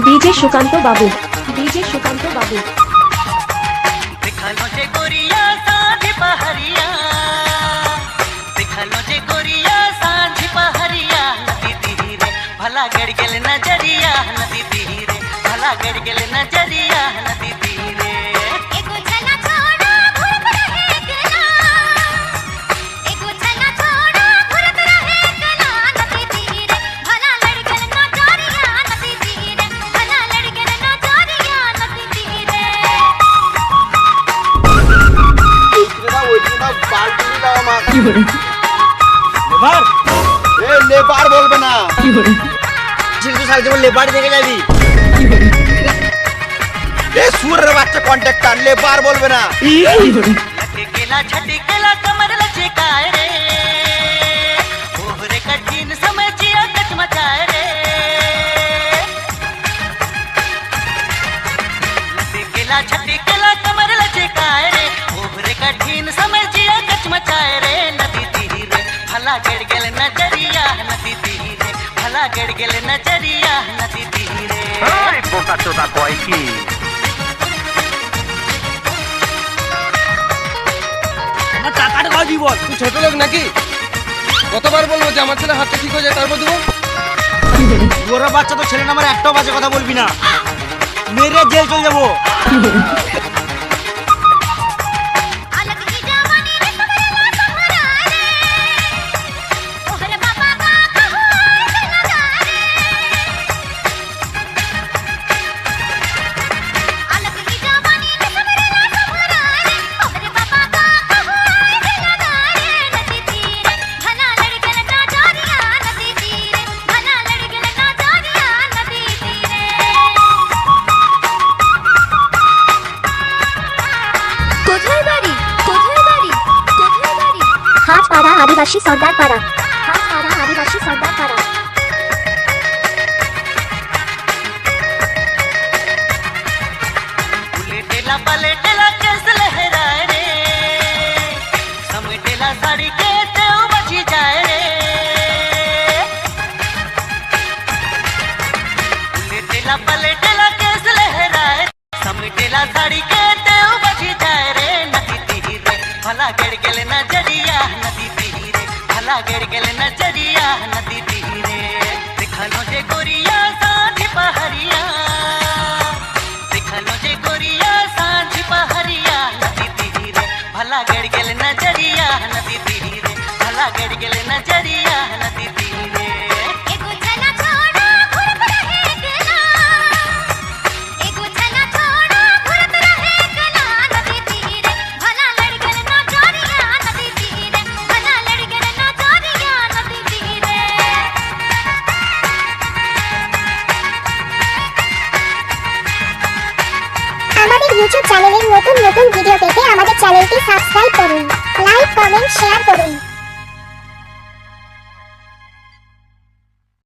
DJ Sukanta बाबू, DJ Sukanta बाबू। दिखलो जे गोरिया सांझ पहरिया, दिखलो जे गोरिया सांझ पहरिया, नदी तीरे भला गड़ गेल नजरिया, नदी तीरे भला गड़ गेल नजरिया, नदी तीरे। एगो जना छोड़ा घुरत रहे गला, एगो जना छोड़ा घुरत रहे गला, नदी तीरे भला लड़ गेल नजरिया, नदी तीरे भला लड़ गेल नजरिया, नदी तीरे। लेबार ए लेबार বলবে না জিলু সাল যেমন লেবার দেখে যাবি এ সুরের বাচ্চা কন্ট্রাক্টর লেবার বলবে না लटकेला झटकेला कमर लचकाए रे, ओहरे कठिन समय जिया कचमचाए रे। लटकेला झटकेला कमर लचकाए रे, ओहरे कठिन समय जिया कचमचाए रे, नदी तीरे भला गड़ गेल नजरिया, नदी तीरे भला गड़ गेल नजरिया, नदी तीरे। ওই বোকা চোদা কয় কি আমার টাকাটা দাও দিব। তুই ছোট লোক নাকি? কতবার বলবো যে আমার ছেলে হাতটা ঠিক হয়ে যায় তারপর দিব? ওরা বাচ্চা তো ছেলে নামের একটাও বাজে কথা বলবি না, মেরে জেল চলে যাবো। अलग की जवानी रे सबरेला सहरा रे, ओहरे बाबा का कहार लगा रे। अलग की जवानी रे सबरेला सहरा रे, ओहरे बाबा का कहार लगा रे, नदी तीरे भला लड़ गेल नजरिया, नदी तीरे भला लड़ गेल नजरिया, नदी तीरे। কোথায় বাড়ি, কোথায় বাড়ি, কোথায় বাড়ি? हाटपाड़ा आदिवासी सरदार पाड़ा, हाटपाड़ा आदिवासी सरदार पाड़ा। उलटेला पलटेला केस लहराए रे, समेटेला साड़ी के तेव बची जाए रे। उलटेला पलटेला केस लहराए, समेटेला साड़ी के तेव बची जाए रे, नदी तीरे भला गड़ गेल नजरिया, नदी तीरे भला गड़ गेल नजरिया, नदी तीरे। दिखलो जे गोरिया सांझ पहरिया, दिखलो जे गोरिया सांझ पहरिया, नदी तीरे भला गड़ गेल नजरिया, नदी तीरे भला गड़ गेल नजरिया, नदी तीरे। एगो जना छोड़ा घुरत रहे गला, एगो जना छोड़ा घुरत रहे गला, नदी तीरे भला लड़ गेल नजरिया, नदी तीरे भला लड़ गेल नजरिया, नदी तीरे। আমাদের ইউটিউব চ্যানেলের নতুন নতুন ভিডিও পেতে আমাদের চ্যানেলটি সাবস্ক্রাইব করুন, লাইক কমেন্ট শেয়ার করুন।